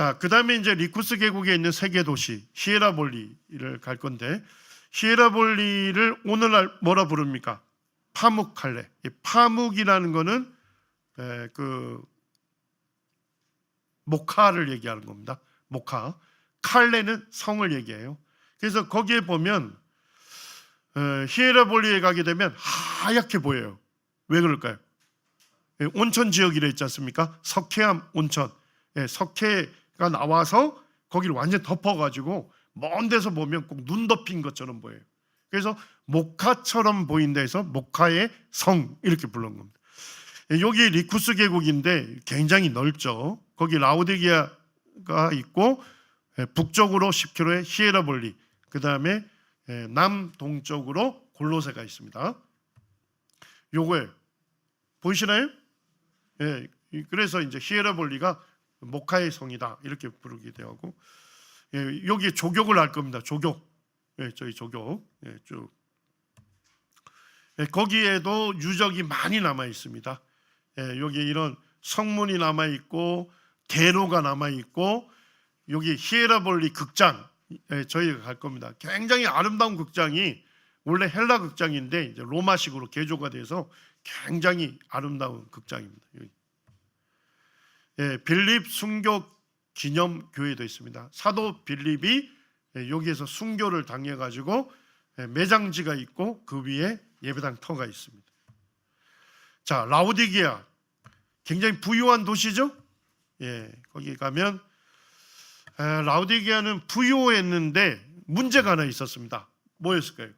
자, 그 다음에 이제 리쿠스 계곡에 있는 세계 도시 히에라볼리를 갈 건데, 히에라볼리를 오늘날 뭐라 부릅니까? 파묵칼레. 이 파묵이라는 거는 그 모카를 얘기하는 겁니다. 모카. 칼레는 성을 얘기해요. 그래서 거기에 보면 히에라볼리에 가게 되면 하얗게 보여요. 왜 그럴까요? 온천 지역이라 있지 않습니까? 석회암 온천. 석회가 나와서 거기를 완전 덮어가지고 먼 데서 보면 꼭 눈 덮인 것처럼 보여요. 그래서 모카처럼 보인다 해서 모카의 성 이렇게 부른 겁니다. 여기 리쿠스 계곡인데 굉장히 넓죠. 거기 라오디게아가 있고 북쪽으로 10km의 히에라볼리, 그 다음에 남동쪽으로 골로세가 있습니다. 요거에 보이시나요? 그래서 이제 히에라볼리가 모카의 성이다 이렇게 부르게 되고, 여기 조격을 할 겁니다. 조격, 저희 조격 쭉. 거기에도 유적이 많이 남아 있습니다. 여기 이런 성문이 남아 있고 대로가 남아 있고, 여기 히에라볼리 극장 저희가 갈 겁니다. 굉장히 아름다운 극장이 원래 헬라 극장인데 이제 로마식으로 개조가 돼서 굉장히 아름다운 극장입니다. 빌립 순교 기념 교회도 있습니다. 사도 빌립이 여기에서 순교를 당해 가지고 매장지가 있고 그 위에 예배당 터가 있습니다. 자, 라오디게아 굉장히 부유한 도시죠. 거기 가면 라오디게아는 부유했는데 문제가 하나 있었습니다. 뭐였을까요?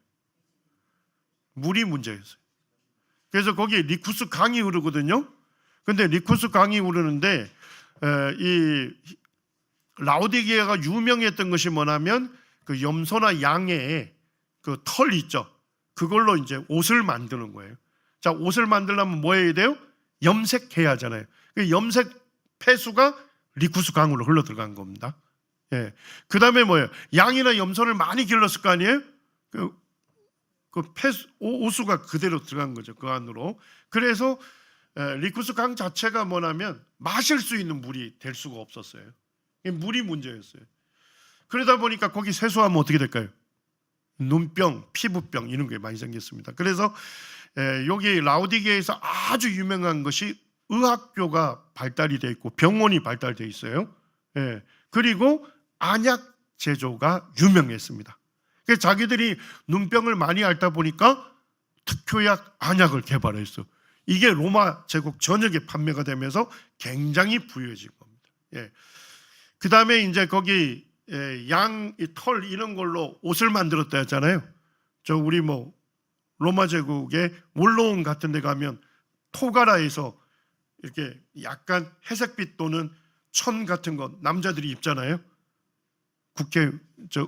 물이 문제였어요. 그래서 거기에 리쿠스 강이 흐르거든요. 근데 리쿠스 강이 흐르는데 이 라오디게아가 유명했던 것이 뭐냐면 그 염소나 양의 그 털 있죠. 그걸로 이제 옷을 만드는 거예요. 자, 옷을 만들려면 뭐 해야 돼요? 염색해야 하잖아요. 그 염색 폐수가 리쿠스 강으로 흘러 들어간 겁니다. 그 다음에 뭐예요? 양이나 염소를 많이 길렀을 거 아니에요? 그 폐수, 오수가 그대로 들어간 거죠. 그 안으로. 그래서 리쿠스 강 자체가 뭐냐면 마실 수 있는 물이 될 수가 없었어요. 물이 문제였어요. 그러다 보니까 거기 세수하면 어떻게 될까요? 눈병, 피부병 이런 게 많이 생겼습니다. 그래서 여기 라오디게아에서 아주 유명한 것이 의학교가 발달이 되어 있고 병원이 발달되어 있어요. 그리고 안약 제조가 유명했습니다. 그래서 자기들이 눈병을 많이 앓다 보니까 특효약 안약을 개발했어. 이게 로마 제국 전역에 판매가 되면서 굉장히 부유해진 겁니다. 그 다음에 이제 거기 양 털 이런 걸로 옷을 만들었다 했잖아요. 저 우리 뭐 로마 제국의 원로원 같은 데 가면 토가라에서 이렇게 약간 회색빛 또는 천 같은 거 남자들이 입잖아요. 국회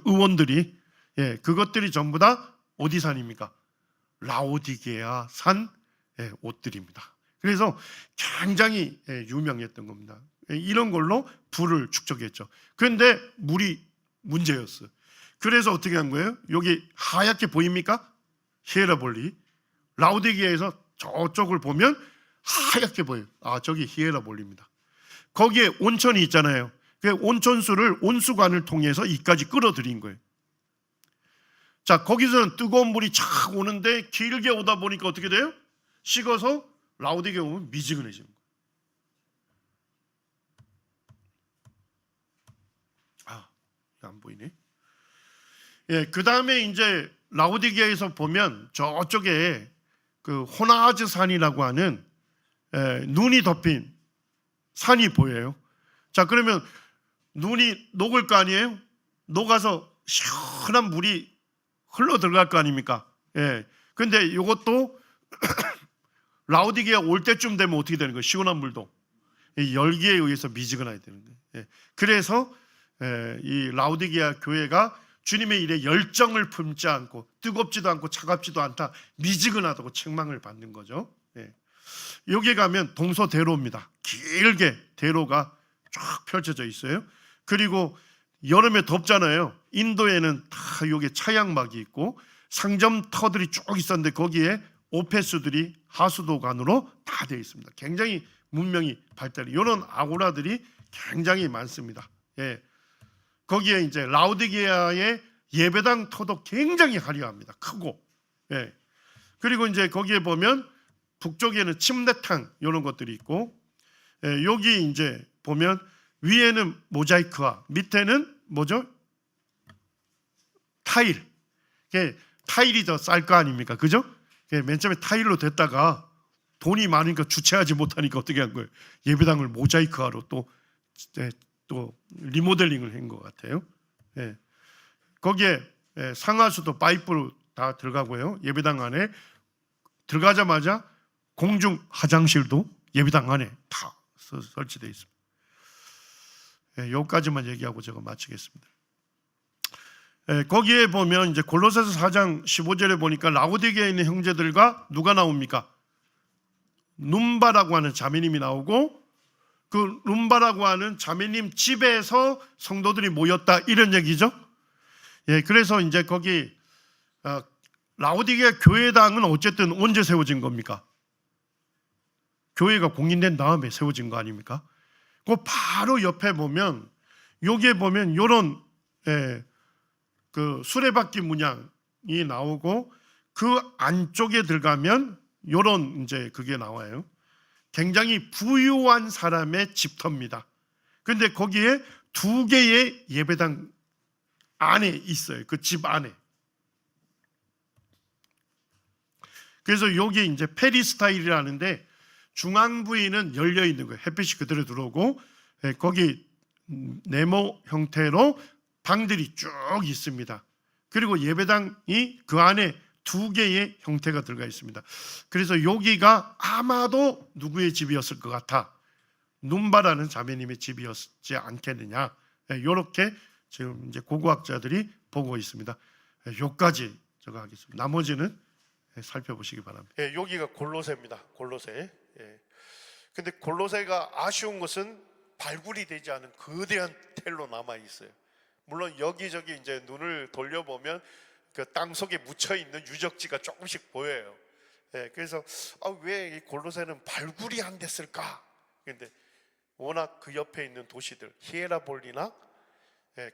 의원들이. 그것들이 전부 다 어디산입니까? 라오디게아 산 옷들입니다. 그래서 굉장히 유명했던 겁니다. 이런 걸로 불을 축적했죠. 그런데 물이 문제였어요. 그래서 어떻게 한 거예요? 여기 하얗게 보입니까? 히에라볼리. 라오디게아에서 저쪽을 보면 하얗게 보여요. 아, 저기 히에라볼리입니다. 거기에 온천이 있잖아요. 그 온천수를 온수관을 통해서 이까지 끌어들인 거예요. 자, 거기서는 뜨거운 물이 착 오는데 길게 오다 보니까 어떻게 돼요? 식어서 라오디게아 오면 미지근해지는 거예요. 안 보이네. 그 다음에 이제 라오디게아에서 보면 저쪽에 그 호나아즈 산이라고 하는 눈이 덮인 산이 보여요. 자, 그러면 눈이 녹을 거 아니에요? 녹아서 시원한 물이 흘러 들어갈 거 아닙니까? 근데 이것도 라오디게아 올 때쯤 되면 어떻게 되는 거예요? 시원한 물도 열기에 의해서 미지근하게 되는 거예요. 그래서 이 라오디게아 교회가 주님의 일에 열정을 품지 않고 뜨겁지도 않고 차갑지도 않다, 미지근하다고 책망을 받는 거죠. 여기 가면 동서대로입니다. 길게 대로가 쫙 펼쳐져 있어요. 그리고 여름에 덥잖아요. 인도에는 다 여기 차양막이 있고 상점터들이 쭉 있었는데 거기에 오페스들이 하수도관으로 다 되어 있습니다. 굉장히 문명이 발달이, 이런 아고라들이 굉장히 많습니다. 예, 거기에 이제 라오디게아의 예배당 터도 굉장히 화려합니다. 크고. 예. 그리고 이제 거기에 보면 북쪽에는 침례탕 이런 것들이 있고, 예, 여기 이제 보면 위에는 모자이크와 밑에는 뭐죠? 타일. 타일이 더 쌀 거 아닙니까? 그죠? 맨 처음에 타일로 됐다가 돈이 많으니까 주체하지 못하니까 어떻게 한 거예요? 예배당을 모자이크화로 또 리모델링을 한 것 같아요. 예. 거기에 상하수도 파이프로 다 들어가고요. 예배당 안에 들어가자마자 공중 화장실도 예배당 안에 다 설치되어 있습니다. 여기까지만 얘기하고 제가 마치겠습니다. 거기에 보면 이제 골로새서 4장 15절에 보니까 라오디게아에 있는 형제들과 누가 나옵니까? num바라고 하는 자매님이 나오고, 그 num바라고 하는 자매님 집에서 성도들이 모였다, 이런 얘기죠. 예, 그래서 이제 거기 라오디게아 교회당은 어쨌든 언제 세워진 겁니까? 교회가 공인된 다음에 세워진 거 아닙니까? 그 바로 옆에 보면, 여기에 보면 이런 그 수레바퀴 문양이 나오고, 그 안쪽에 들어가면 이런 이제 그게 나와요. 굉장히 부유한 사람의 집터입니다. 근데 거기에 2개의 예배당 안에 있어요. 그 집 안에. 그래서 여기 이제 페리스타일이라는데 중앙 부위는 열려 있는 거예요. 햇빛이 그대로 들어오고, 거기 네모 형태로 방들이 쭉 있습니다. 그리고 예배당이 그 안에 2개의 형태가 들어가 있습니다. 그래서 여기가 아마도 누구의 집이었을 것 같아? num바라는 자매님의 집이었지 않겠느냐? 이렇게 지금 이제 고고학자들이 보고 있습니다. 여기까지 제가 하겠습니다. 나머지는 살펴보시기 바랍니다. 여기가 골로새입니다. 골로새. 근데 골로새가 아쉬운 것은 발굴이 되지 않은 거대한 텔로 남아 있어요. 물론 여기저기 이제 눈을 돌려보면 그 땅 속에 묻혀 있는 유적지가 조금씩 보여요. 그래서 왜 이 골로새는 발굴이 안 됐을까? 근데 워낙 그 옆에 있는 도시들 히에라볼리나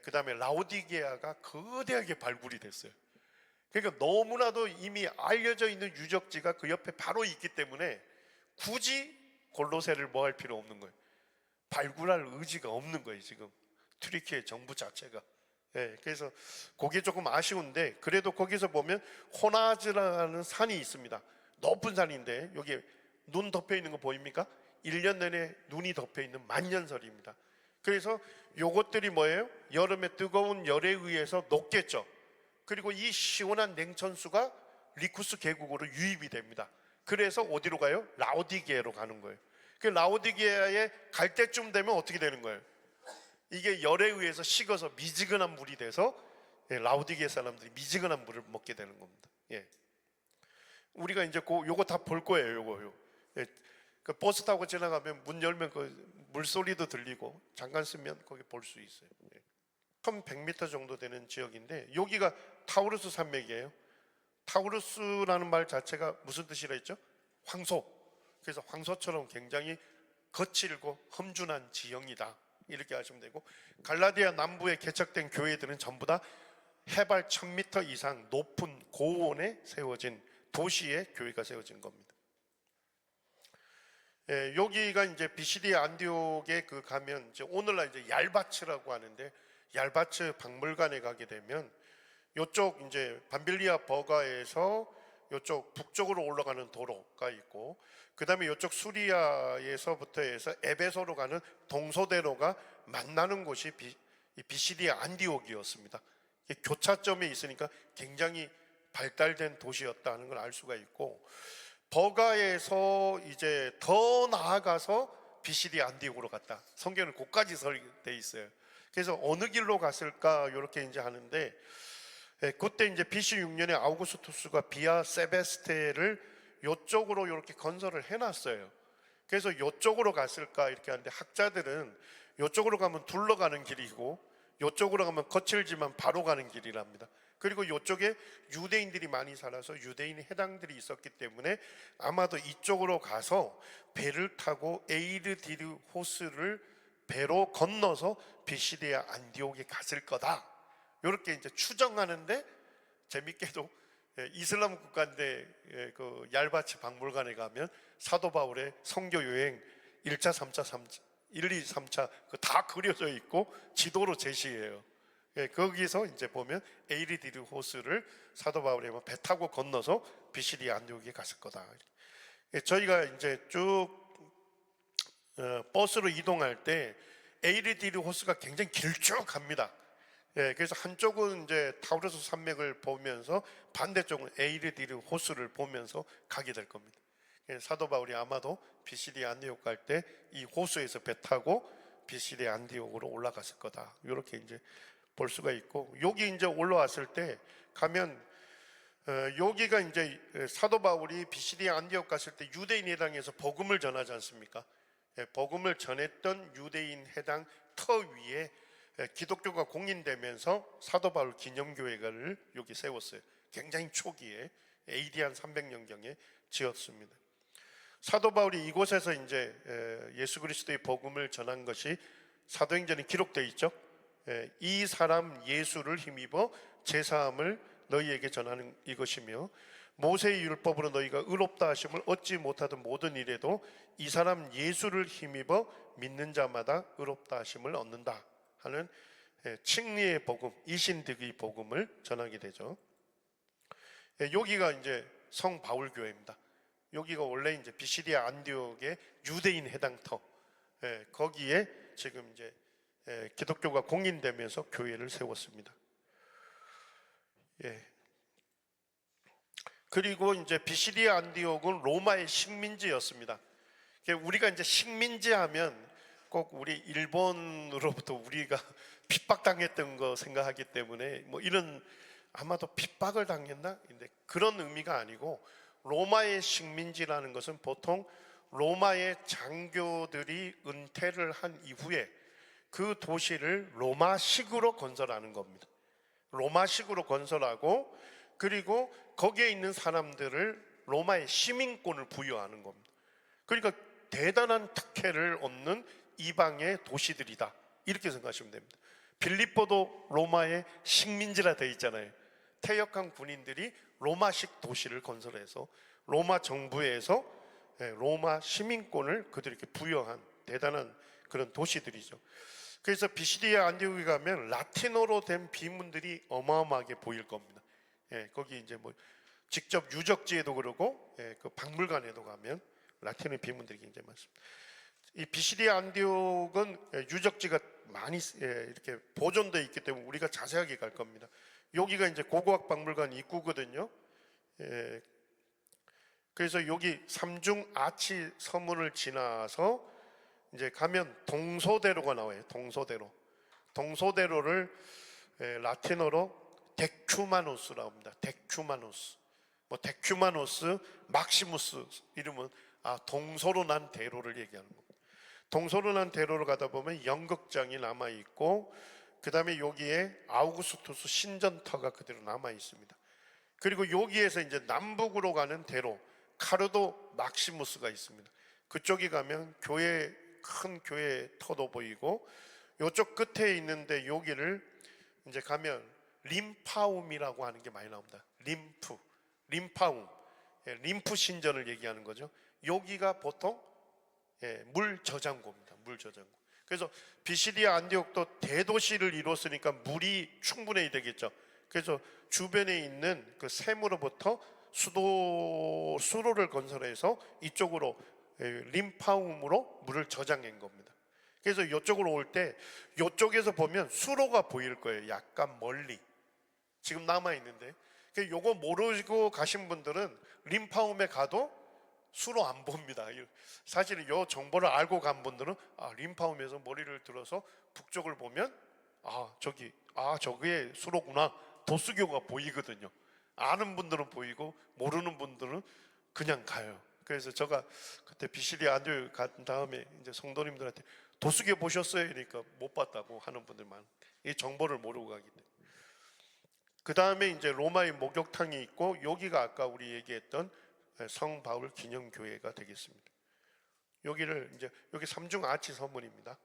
그 다음에 라오디게아가 거대하게 발굴이 됐어요. 그러니까 너무나도 이미 알려져 있는 유적지가 그 옆에 바로 있기 때문에 굳이 골로새를 뭐 할 필요 없는 거예요. 발굴할 의지가 없는 거예요. 지금 튀르키예 정부 자체가. 그래서 그게 조금 아쉬운데, 그래도 거기서 보면 호나즈라는 산이 있습니다. 높은 산인데 여기 눈 덮여 있는 거 보입니까? 1년 내내 눈이 덮여 있는 만년설입니다. 그래서 요것들이 뭐예요? 여름에 뜨거운 열에 의해서 녹겠죠. 그리고 이 시원한 냉천수가 리쿠스 계곡으로 유입이 됩니다. 그래서 어디로 가요? 라오디게아로 가는 거예요. 그 라오디게아에 갈 때쯤 되면 어떻게 되는 거예요? 이게 열에 의해서 식어서 미지근한 물이 돼서 라오디게아 사람들이 미지근한 물을 먹게 되는 겁니다. 우리가 이제 요거 다 볼 거예요. 요거. 그 버스 타고 지나가면 문 열면 그 물소리도 들리고 잠깐 쓰면 거기 볼 수 있어요. 1100m 정도 되는 지역인데 여기가 타우루스 산맥이에요. 타우루스라는 말 자체가 무슨 뜻이라 했죠? 황소. 그래서 황소처럼 굉장히 거칠고 험준한 지형이다, 이렇게 하시면 되고, 갈라디아 남부에 개척된 교회들은 전부 다 해발 1000m 이상 높은 고원에 세워진 도시에 교회가 세워진 겁니다. 여기가 이제 비시디 안디옥에 그 가면 이제 오늘날 이제 얄바츠라고 하는데, 얄바츠 박물관에 가게 되면 이쪽 이제 밤빌리아 버가에서 이쪽 북쪽으로 올라가는 도로가 있고, 그 다음에 이쪽 수리아에서부터 해서 에베소로 가는 동서대로가 만나는 곳이 비시디 안디옥이었습니다. 교차점에 있으니까 굉장히 발달된 도시였다는 걸 알 수가 있고, 버가에서 이제 더 나아가서 비시디 안디옥으로 갔다. 성경은 곳까지 설계되어 있어요. 그래서 어느 길로 갔을까 이렇게 이제 하는데, 그때 이제 BC 6년에 아우구스투스가 비아 세베스테를 이쪽으로 이렇게 건설을 해놨어요. 그래서 이쪽으로 갔을까 이렇게 하는데, 학자들은 이쪽으로 가면 둘러가는 길이고 이쪽으로 가면 거칠지만 바로 가는 길이랍니다. 그리고 이쪽에 유대인들이 많이 살아서 유대인 해당들이 있었기 때문에 아마도 이쪽으로 가서 배를 타고 에이르 디르 호스를 배로 건너서 비시디아 안디옥에 갔을 거다. 이렇게 이제 추정하는데, 재밌게도 이슬람 국가인데 그 얄바치 박물관에 가면 사도 바울의 선교 여행 1차, 3차, 3차, 1, 2, 3차 다 그려져 있고 지도로 제시해요. 거기서 이제 보면 에이리디르 호수를 사도 바울이 배 타고 건너서 비시디아 안디옥에 갔을 거다. 저희가 이제 쭉 버스로 이동할 때 에이리디르 호수가 굉장히 길쭉합니다. 그래서 한쪽은 이제 타우르스 산맥을 보면서 반대쪽은 에이리디르 호수를 보면서 가게 될 겁니다. 사도 바울이 아마도 비시디아 안디옥 갈 때 이 호수에서 배 타고 비시디아 안디옥으로 올라갔을 거다. 이렇게 이제 볼 수가 있고, 여기 이제 올라왔을 때 가면 여기가 이제 사도 바울이 비시디아 안디옥 갔을 때 유대인 회당에서 복음을 전하지 않습니까? 복음을 전했던 유대인 회당 터 위에 기독교가 공인되면서 사도 바울 기념교회를 여기 세웠어요. 굉장히 초기에 AD 한 300년경에 지었습니다. 사도 바울이 이곳에서 이제 예수 그리스도의 복음을 전한 것이 사도행전에 기록되어 있죠. 이 사람 예수를 힘입어 제사함을 너희에게 전하는 이것이며 모세의 율법으로 너희가 의롭다 하심을 얻지 못하던 모든 일에도 이 사람 예수를 힘입어 믿는 자마다 의롭다 하심을 얻는다 하는 칭리의 복음, 이신득의 복음을 전하게 되죠. 여기가 이제 성 바울 교회입니다. 여기가 원래 이제 비시디아 안디옥의 유대인 해당터, 거기에 지금 이제 기독교가 공인되면서 교회를 세웠습니다. 그리고 이제 비시디아 안디옥은 로마의 식민지였습니다. 우리가 이제 식민지 하면 꼭 우리 일본으로부터 우리가 핍박당했던 거 생각하기 때문에 뭐 이런 아마도 핍박을 당했나? 근데 그런 의미가 아니고, 로마의 식민지라는 것은 보통 로마의 장교들이 은퇴를 한 이후에 그 도시를 로마식으로 건설하는 겁니다. 로마식으로 건설하고, 그리고 거기에 있는 사람들을 로마의 시민권을 부여하는 겁니다. 그러니까 대단한 특혜를 얻는 이방의 도시들이다, 이렇게 생각하시면 됩니다. 빌립보도 로마의 식민지라 되어 있잖아요. 퇴역한 군인들이 로마식 도시를 건설해서 로마 정부에서 로마 시민권을 그들에게 부여한 대단한 그런 도시들이죠. 그래서 비시디아 안디옥에 가면 라틴어로 된 비문들이 어마어마하게 보일 겁니다. 거기 이제 뭐 직접 유적지에도 그러고 그 박물관에도 가면 라틴어 비문들이 굉장히 많습니다. 이 비시디아 안디옥은 유적지가 많이 이렇게 보존되어 있기 때문에 우리가 자세하게 갈 겁니다. 여기가 이제 고고학 박물관 입구거든요. 그래서 여기 삼중 아치 서문을 지나서 이제 가면 동소대로가 나와요. 동소대로를 라틴어로 데큐마노스라고 합니다. 데큐마노스. 뭐 데큐마노스, 막시무스 이름은 동서로 난 대로를 얘기하는 겁니다. 동서로 난 대로를 가다 보면 연극장이 남아 있고, 그 다음에 여기에 아우구스투스 신전터가 그대로 남아 있습니다. 그리고 여기에서 이제 남북으로 가는 대로 카르도 막시무스가 있습니다. 그쪽에 가면 큰 교회 터도 보이고, 이쪽 끝에 있는데 여기를 이제 가면 림파움이라고 하는 게 많이 나옵니다. 림파움, 림프 신전을 얘기하는 거죠. 여기가 보통 물 저장고입니다. 물 저장고. 그래서 비시디아 안디옥도 대도시를 이뤘으니까 물이 충분해야 되겠죠. 그래서 주변에 있는 그 샘으로부터 수로를 건설해서 이쪽으로 림파움으로 물을 저장한 겁니다. 그래서 이쪽으로 올 때 이쪽에서 보면 수로가 보일 거예요. 약간 멀리 지금 남아 있는데, 요거 모르고 가신 분들은 림파움에 가도 수로 안 봅니다. 사실 이 정보를 알고 간 분들은 림파움에서 머리를 들어서 북쪽을 보면 저게 수로구나, 도수교가 보이거든요. 아는 분들은 보이고 모르는 분들은 그냥 가요. 그래서 제가 그때 비시디아 안디옥 간 다음에 이제 성도님들한테 도수교 보셨어요? 그러니까 못 봤다고 하는 분들 많아요. 이 정보를 모르고 가기 때문에. 그 다음에 이제 로마의 목욕탕이 있고, 여기가 아까 우리 얘기했던 성 바울 기념교회가 되겠습니다. 여기를 이제 여기 삼중 아치 서문입니다.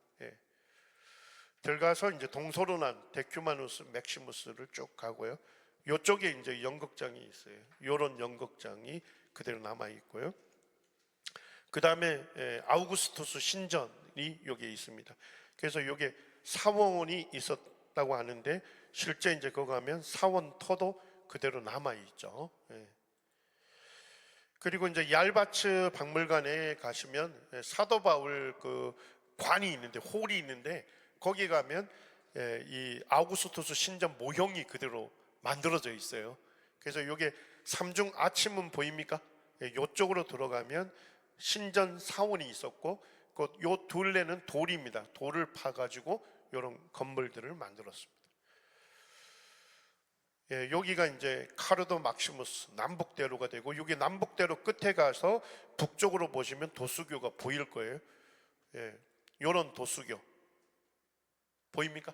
들어가서 이제 동서로난 데큐마누스 맥시무스를 쭉 가고요. 이쪽에 이제 연극장이 있어요. 요런 연극장이 그대로 남아 있고요. 그 다음에 아우구스투스 신전이 여기에 있습니다. 그래서 여기에 사원이 있었다고 하는데 실제 이제 거기 가면 사원터도 그대로 남아 있죠. 그리고 이제 얄바츠 박물관에 가시면 사도 바울 그 관이 있는데 홀이 있는데 거기 가면 이 아우구스투스 신전 모형이 그대로 만들어져 있어요. 그래서 이게 삼중 아치문 보입니까? 이쪽으로 들어가면 신전 사원이 있었고 요 둘레는 돌입니다. 돌을 파가지고 이런 건물들을 만들었습니다. 여기가 이제 카르도 막시무스 남북대로가 되고 여기 남북대로 끝에 가서 북쪽으로 보시면 도수교가 보일 거예요. 요런 도수교 보입니까?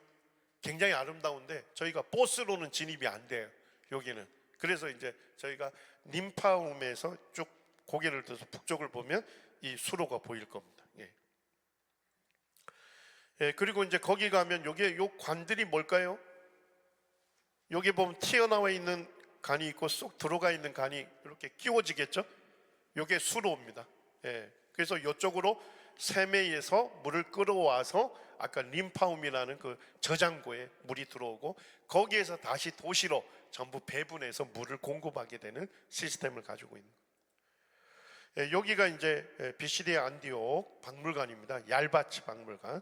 굉장히 아름다운데 저희가 버스로는 진입이 안 돼요. 여기는. 그래서 이제 저희가 님파움에서 쭉 고개를 들어서 북쪽을 보면 이 수로가 보일 겁니다. 그리고 이제 거기 가면 여기에 요 관들이 뭘까요? 여기 보면 튀어나와 있는 간이 있고 쏙 들어가 있는 간이 이렇게 끼워지겠죠? 이게 수로입니다. 그래서 이쪽으로 세메에서 물을 끌어와서 아까 림파움이라는 그 저장고에 물이 들어오고 거기에서 다시 도시로 전부 배분해서 물을 공급하게 되는 시스템을 가지고 있는 거예요. 여기가 이제 비시디아 안디옥 박물관입니다. 얄바츠 박물관.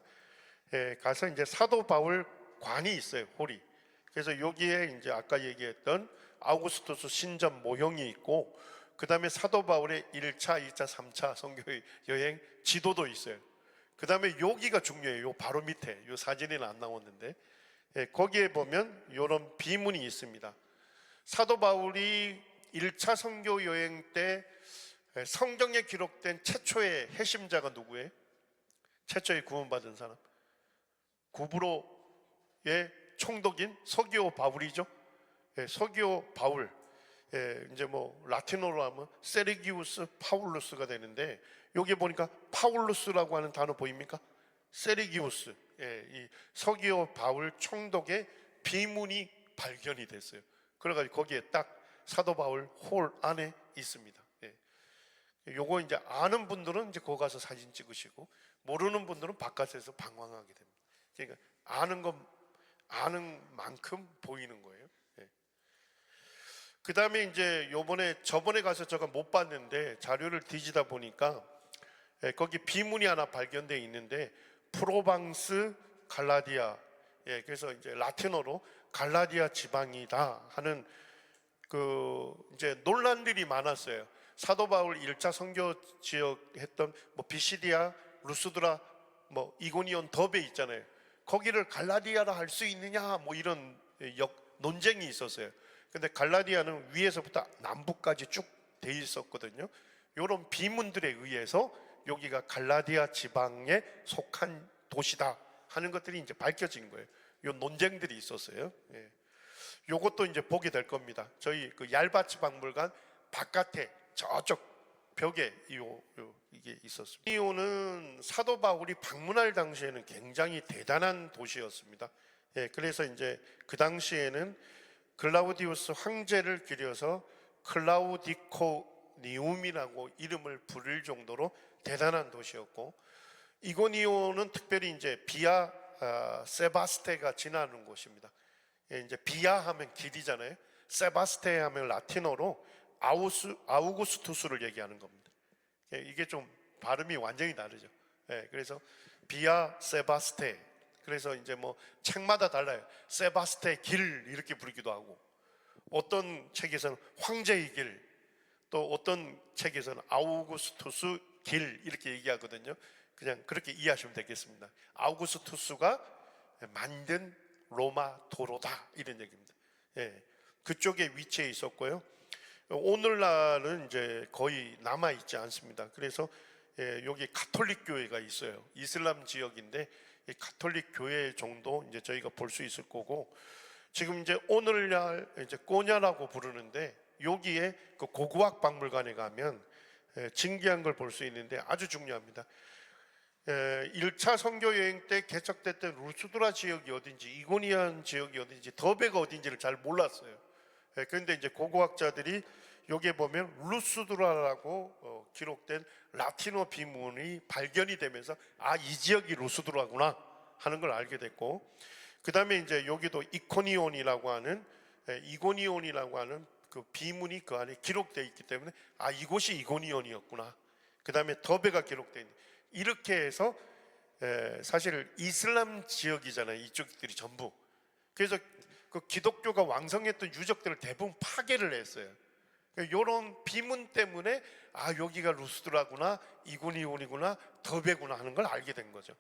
가서 이제 사도 바울 관이 있어요. 홀이. 그래서 여기에 이제 아까 얘기했던 아우구스투스 신전 모형이 있고 그 다음에 사도 바울의 1차, 2차, 3차 선교 여행 지도도 있어요. 그 다음에 여기가 중요해요. 요 바로 밑에 요 사진에는 안 나왔는데 거기에 보면 이런 비문이 있습니다. 사도 바울이 1차 선교 여행 때 성경에 기록된 최초의 해심자가 누구예요? 최초의 구원받은 사람 구브로의 총독인 서기오 바울이죠. 서기오 바울 이제 뭐 라틴어로 하면 세르기우스 파울루스가 되는데 여기 보니까 파울루스라고 하는 단어 보입니까? 세르기우스 이 서기오 바울 총독의 비문이 발견이 됐어요. 그래가지고 거기에 딱 사도 바울 홀 안에 있습니다. 요거 이제 아는 분들은 이제 거기 가서 사진 찍으시고 모르는 분들은 바깥에서 방황하게 됩니다. 그러니까 아는 만큼 보이는 거예요. 그 다음에 이제 저번에 가서 제가 못 봤는데 자료를 뒤지다 보니까 거기 비문이 하나 발견되어 있는데 프로방스 갈라디아 그래서 이제 라틴어로 갈라디아 지방이다 하는 그 이제 논란들이 많았어요. 사도 바울 1차 선교 지역 했던 뭐 비시디아, 루스드라, 뭐 이고니온 더베 있잖아요. 거기를 갈라디아라 할 수 있느냐 뭐 이런 논쟁이 있었어요. 근데 갈라디아는 위에서부터 남북까지 쭉 돼 있었거든요. 이런 비문들에 의해서 여기가 갈라디아 지방에 속한 도시다 하는 것들이 이제 밝혀진 거예요. 이 논쟁들이 있었어요. 요것도 이제 보게 될 겁니다. 저희 그 얄바츠 박물관 바깥에 저쪽 벽에 이게 있었습니다. 이오는 사도 바울이 방문할 당시에는 굉장히 대단한 도시였습니다. 그래서 이제 그 당시에는 클라우디우스 황제를 기려서 클라우디코니움이라고 이름을 부를 정도로 대단한 도시였고 이고니온은 특별히 이제 비아 세바스테가 지나는 곳입니다. 이제 비아 하면 길이잖아요. 세바스테 하면 라틴어로 아우구스투스를 얘기하는 겁니다. 이게 좀 발음이 완전히 다르죠. 그래서 비아 세바스테. 그래서 이제 뭐 책마다 달라요. 세바스테 길 이렇게 부르기도 하고 어떤 책에서는 황제의 길, 또 어떤 책에서는 아우구스투스 길 이렇게 얘기하거든요. 그냥 그렇게 이해하시면 되겠습니다. 아우구스투스가 만든 로마 도로다 이런 얘기입니다. 그쪽에 위치해 있었고요. 오늘날은 이제 거의 남아 있지 않습니다. 그래서 여기 가톨릭 교회가 있어요. 이슬람 지역인데 이 가톨릭 교회 정도 이제 저희가 볼 수 있을 거고 지금 이제 오늘날 이제 꼬냐라고 부르는데 여기에 그 고고학 박물관에 가면 진기한 걸 볼 수 있는데 아주 중요합니다. 1차 선교 여행 때 개척됐던 루스드라 지역이 어딘지, 이고니안 지역이 어딘지, 더베가 어딘지를 잘 몰랐어요. 그런데 이제 고고학자들이 여기에 보면 루스드라라고 기록된 라틴어 비문이 발견이 되면서 아, 이 지역이 루스드라구나 하는 걸 알게 됐고, 그 다음에 이제 여기도 이코니온이라고 하는 그 비문이 그 안에 기록되어 있기 때문에 아, 이곳이 이고니온이었구나. 그 다음에 더베가 기록되어 있는, 이렇게 해서 사실 이슬람 지역이잖아요, 이쪽들이 전부. 그래서 그 기독교가 왕성했던 유적들을 대부분 파괴를 했어요. 이런 비문 때문에 아, 여기가 루스드라구나, 이고니온이구나, 더베구나 하는 걸 알게 된 거죠.